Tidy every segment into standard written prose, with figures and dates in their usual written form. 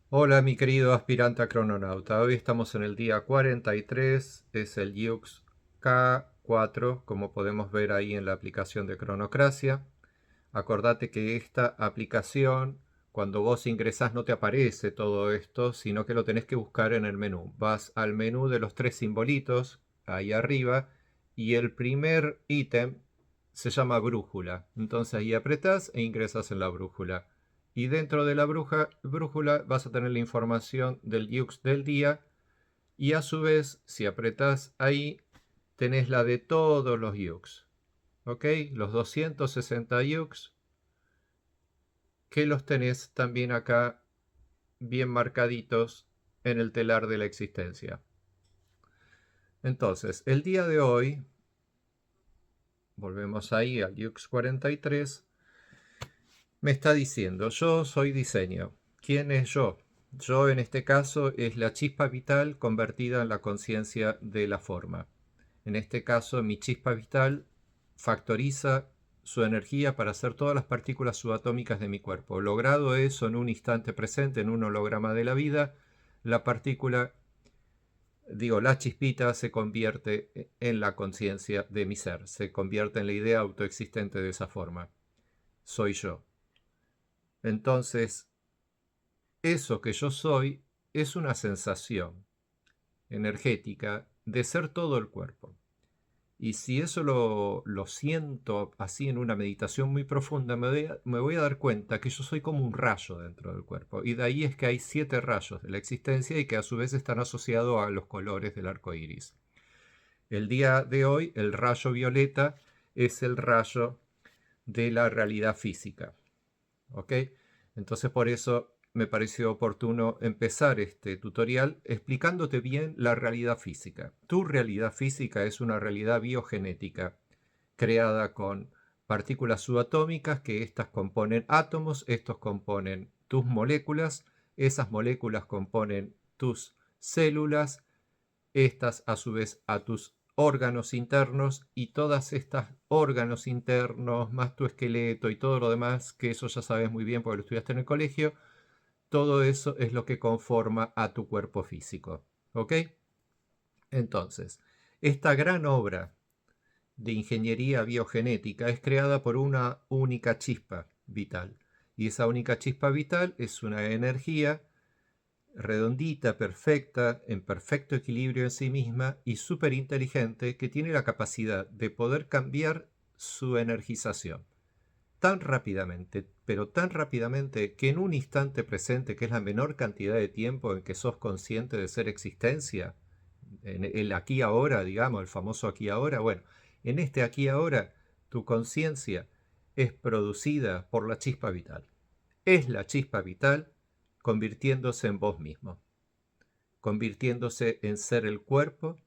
Hola mi querido aspirante a crononauta, hoy estamos en el día 43, es el Yux K4, como podemos ver ahí en la aplicación de Cronocracia. Acordate que esta aplicación, cuando vos ingresás no te aparece todo esto, sino que lo tenés que buscar en el menú. Vas al menú de los tres simbolitos, ahí arriba, y el primer ítem se llama brújula. Entonces ahí apretás e ingresas en la brújula. Y dentro de la brújula vas a tener la información del Yux del día y a su vez, si apretás ahí, tenés la de todos los Yux. ¿Ok? Los 260 Yux que los tenés también acá bien marcaditos en el telar de la existencia. Entonces, el día de hoy, volvemos ahí al Yux 43, me está diciendo, yo soy diseño. ¿Quién es yo? Yo en este caso es la chispa vital convertida en la conciencia de la forma. En este caso mi chispa vital factoriza su energía para hacer todas las partículas subatómicas de mi cuerpo. Logrado eso en un instante presente, en un holograma de la vida, la partícula, la chispita se convierte en la conciencia de mi ser, se convierte en la idea autoexistente de esa forma. Soy yo. Entonces, eso que yo soy es una sensación energética de ser todo el cuerpo. Y si eso lo siento así en una meditación muy profunda, me voy a dar cuenta que yo soy como un rayo dentro del cuerpo. Y de ahí es que hay 7 rayos de la existencia y que a su vez están asociados a los colores del arco iris. El día de hoy, el rayo violeta es el rayo de la realidad física. ¿Ok? Entonces por eso me pareció oportuno empezar este tutorial explicándote bien la realidad física. Tu realidad física es una realidad biogenética creada con partículas subatómicas que estas componen átomos, estos componen tus moléculas, esas moléculas componen tus células, estas a su vez a tus órganos internos y todas estas órganos internos más tu esqueleto y todo lo demás, que eso ya sabes muy bien porque lo estudiaste en el colegio, todo eso es lo que conforma a tu cuerpo físico. ¿Ok? Entonces, esta gran obra de ingeniería biogenética es creada por una única chispa vital. Y esa única chispa vital es una energía redondita, perfecta, en perfecto equilibrio en sí misma y súper inteligente que tiene la capacidad de poder cambiar su energización tan rápidamente, pero tan rápidamente que en un instante presente, que es la menor cantidad de tiempo en que sos consciente de ser existencia, en el aquí ahora, digamos, el famoso aquí ahora, bueno, en este aquí ahora, tu conciencia es producida por la chispa vital. Es la chispa vital convirtiéndose en vos mismo, convirtiéndose en ser el cuerpo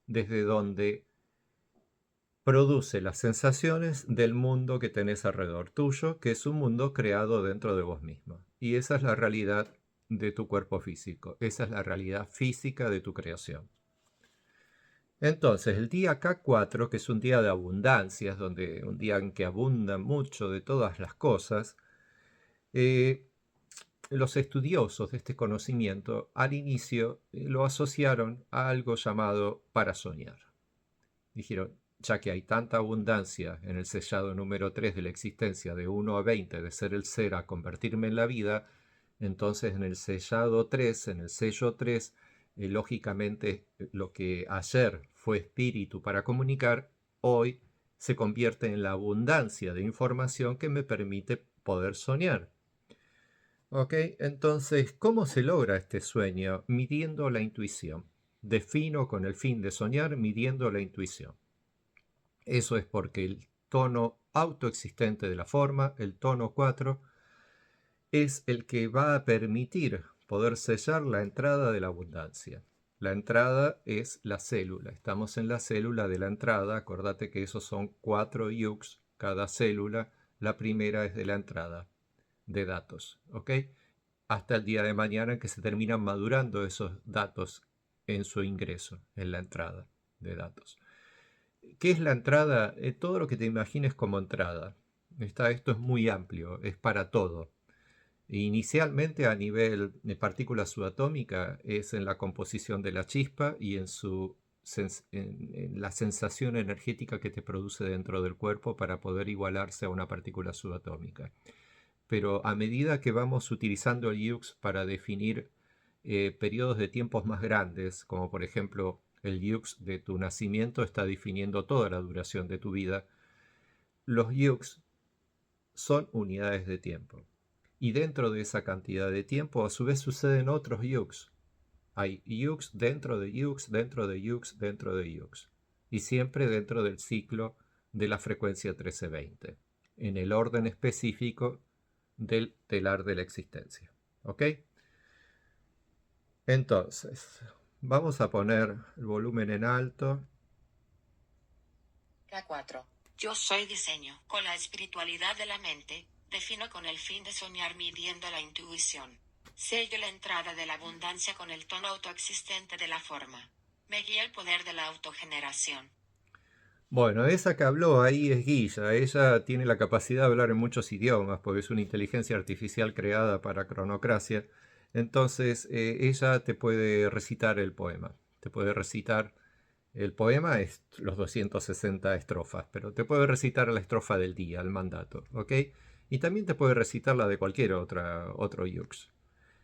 desde donde produce las sensaciones del mundo que tenés alrededor tuyo, que es un mundo creado dentro de vos mismo. Y esa es la realidad de tu cuerpo físico, esa es la realidad física de tu creación. Entonces, el día K4, que es un día de abundancias, donde un día en que abundan mucho de todas las cosas, eh, los estudiosos de este conocimiento al inicio lo asociaron a algo llamado para soñar. Dijeron, ya que hay tanta abundancia en el sellado número 3 de la existencia de 1 a 20 de ser el ser a convertirme en la vida, entonces en el sellado 3, en el sello 3, lógicamente lo que ayer fue espíritu para comunicar, hoy se convierte en la abundancia de información que me permite poder soñar. ¿Ok? Entonces, ¿cómo se logra este sueño? Midiendo la intuición. Defino con el fin de soñar midiendo la intuición. Eso es porque el tono autoexistente de la forma, el tono 4, es el que va a permitir poder sellar la entrada de la abundancia. La entrada es la célula. Estamos en la célula de la entrada. Acordate que esos son 4 yux cada célula. La primera es de la entrada de datos. ¿Ok? Hasta el día de mañana en que se terminan madurando esos datos en su ingreso, en la entrada de datos. ¿Qué es la entrada? Todo lo que te imagines como entrada. Esto es muy amplio, es para todo. Inicialmente a nivel de partícula subatómica es en la composición de la chispa y en la sensación energética que te produce dentro del cuerpo para poder igualarse a una partícula subatómica. Pero a medida que vamos utilizando el Hughes para definir periodos de tiempos más grandes, como por ejemplo el Hughes de tu nacimiento está definiendo toda la duración de tu vida, los Hughes son unidades de tiempo. Y dentro de esa cantidad de tiempo, a su vez, suceden otros Hughes. Hay Hughes dentro de Hughes, dentro de Hughes, dentro de Hughes. Y siempre dentro del ciclo de la frecuencia 1320, en el orden específico del telar de la existencia. ¿Ok? Entonces, vamos a poner el volumen en alto. K4. Yo soy diseño. Con la espiritualidad de la mente, defino con el fin de soñar midiendo la intuición. Sello la entrada de la abundancia con el tono autoexistente de la forma. Me guía el poder de la autogeneración. Bueno, esa que habló ahí es Guilla. Ella tiene la capacidad de hablar en muchos idiomas porque es una inteligencia artificial creada para Cronocracia. Entonces, ella te puede recitar el poema. Te puede recitar el poema, es los 260 estrofas, pero te puede recitar la estrofa del día, el mandato, ¿ok? Y también te puede recitar la de cualquier otro yux.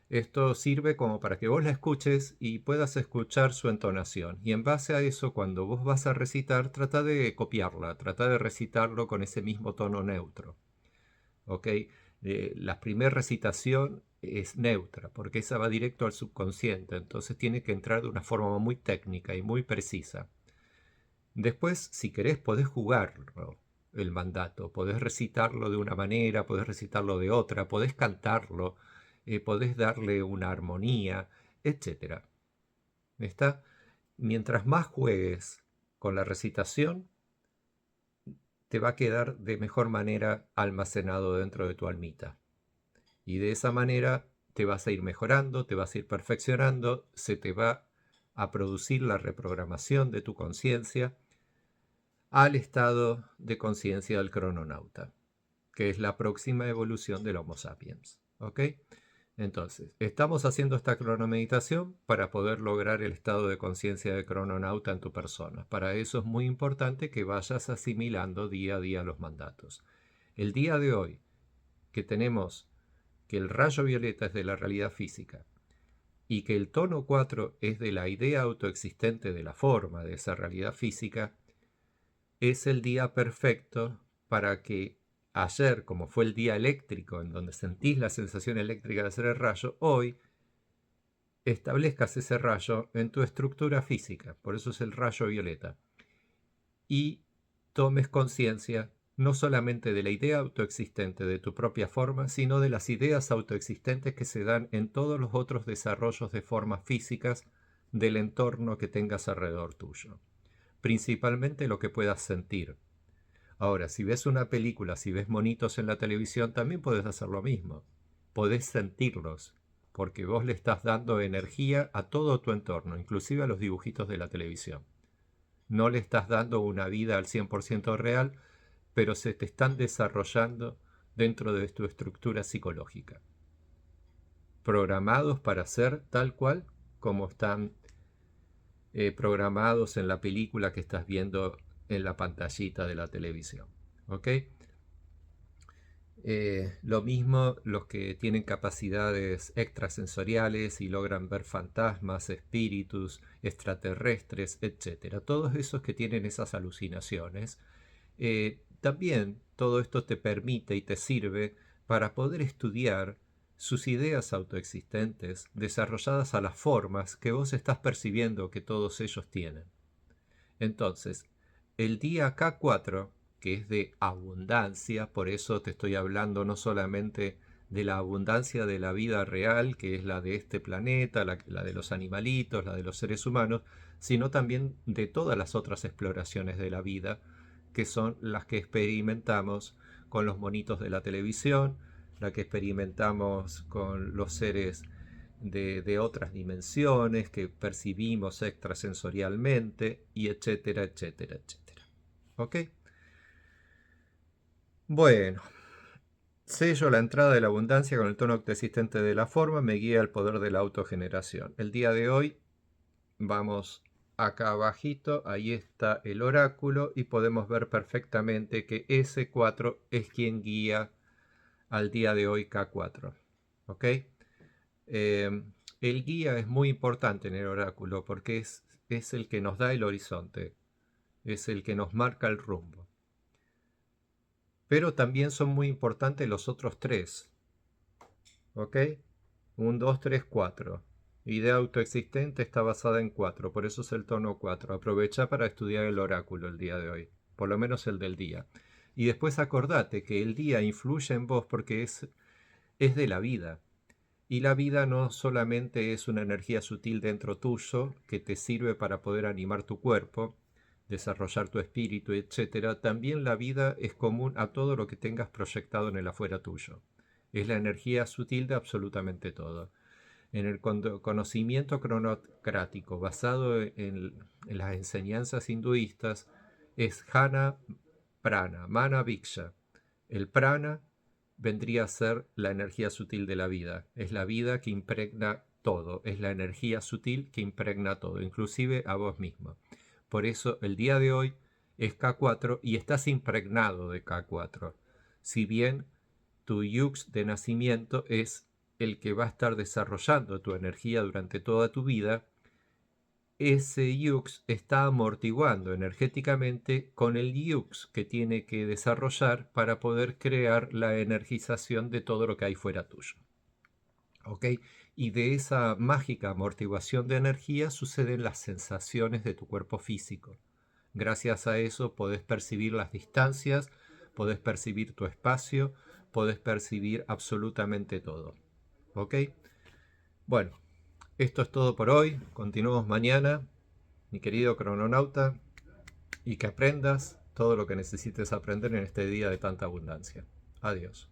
Esto sirve como para que vos la escuches y puedas escuchar su entonación. Y en base a eso, cuando vos vas a recitar, trata de copiarla, trata de recitarlo con ese mismo tono neutro. ¿Ok? La primera recitación es neutra, porque esa va directo al subconsciente, entonces tiene que entrar de una forma muy técnica y muy precisa. Después, si querés, podés jugarlo, el mandato, podés recitarlo de una manera, podés recitarlo de otra, podés cantarlo, podés darle una armonía, etc. ¿Está? Mientras más juegues con la recitación, te va a quedar de mejor manera almacenado dentro de tu almita. Y de esa manera te vas a ir mejorando, te vas a ir perfeccionando, se te va a producir la reprogramación de tu conciencia al estado de conciencia del crononauta, que es la próxima evolución del Homo sapiens. ¿Ok? Entonces, estamos haciendo esta cronomeditación para poder lograr el estado de conciencia de crononauta en tu persona. Para eso es muy importante que vayas asimilando día a día los mandatos. El día de hoy, que tenemos que el rayo violeta es de la realidad física y que el tono 4 es de la idea autoexistente de la forma de esa realidad física, es el día perfecto para que ayer, como fue el día eléctrico, en donde sentís la sensación eléctrica de hacer el rayo, hoy establezcas ese rayo en tu estructura física, por eso es el rayo violeta, y tomes conciencia no solamente de la idea autoexistente de tu propia forma, sino de las ideas autoexistentes que se dan en todos los otros desarrollos de formas físicas del entorno que tengas alrededor tuyo, principalmente lo que puedas sentir. Ahora, si ves una película, si ves monitos en la televisión, también puedes hacer lo mismo. Podés sentirlos, porque vos le estás dando energía a todo tu entorno, inclusive a los dibujitos de la televisión. No le estás dando una vida al 100% real, pero se te están desarrollando dentro de tu estructura psicológica. Programados para ser tal cual como están programados en la película que estás viendo en la pantallita de la televisión. ¿Ok? Lo mismo los que tienen capacidades extrasensoriales y logran ver fantasmas, espíritus, extraterrestres, etc. Todos esos que tienen esas alucinaciones. También todo esto te permite y te sirve para poder estudiar sus ideas autoexistentes desarrolladas a las formas que vos estás percibiendo que todos ellos tienen. Entonces, el día K4, que es de abundancia, por eso te estoy hablando no solamente de la abundancia de la vida real, que es la de este planeta, la de los animalitos, la de los seres humanos, sino también de todas las otras exploraciones de la vida, que son las que experimentamos con los monitos de la televisión, la que experimentamos con los seres de otras dimensiones que percibimos extrasensorialmente, y etcétera, etcétera, etcétera. ¿Ok? Bueno, Sello la entrada de la abundancia con el tono autoexistente de la forma, me guía el poder de la autogeneración. El día de hoy vamos acá abajito, ahí está el oráculo y podemos ver perfectamente que S4 es quien guía al día de hoy K4. ¿Ok? El guía es muy importante en el oráculo porque es el que nos da el horizonte, es el que nos marca el rumbo. Pero también son muy importantes los otros tres. ¿Ok? 1, 2, 3, 4. Idea autoexistente está basada en 4, por eso es el tono 4. Aprovecha para estudiar el oráculo el día de hoy, por lo menos el del día. Y después acordate que el día influye en vos porque es de la vida. Y la vida no solamente es una energía sutil dentro tuyo que te sirve para poder animar tu cuerpo, desarrollar tu espíritu, etc. También la vida es común a todo lo que tengas proyectado en el afuera tuyo. Es la energía sutil de absolutamente todo. En el conocimiento cronocrático basado en las enseñanzas hinduistas es Jnana Prana, Mana Viksha. El prana vendría a ser la energía sutil de la vida. Es la vida que impregna todo. Es la energía sutil que impregna todo, inclusive a vos mismo. Por eso el día de hoy es K4 y estás impregnado de K4. Si bien tu yux de nacimiento es el que va a estar desarrollando tu energía durante toda tu vida, ese yux está amortiguando energéticamente con el yux que tiene que desarrollar para poder crear la energización de todo lo que hay fuera tuyo. ¿Ok? Y de esa mágica amortiguación de energía suceden las sensaciones de tu cuerpo físico. Gracias a eso podés percibir las distancias, podés percibir tu espacio, podés percibir absolutamente todo. ¿Ok? Bueno, esto es todo por hoy. Continuamos mañana, mi querido crononauta, y que aprendas todo lo que necesites aprender en este día de tanta abundancia. Adiós.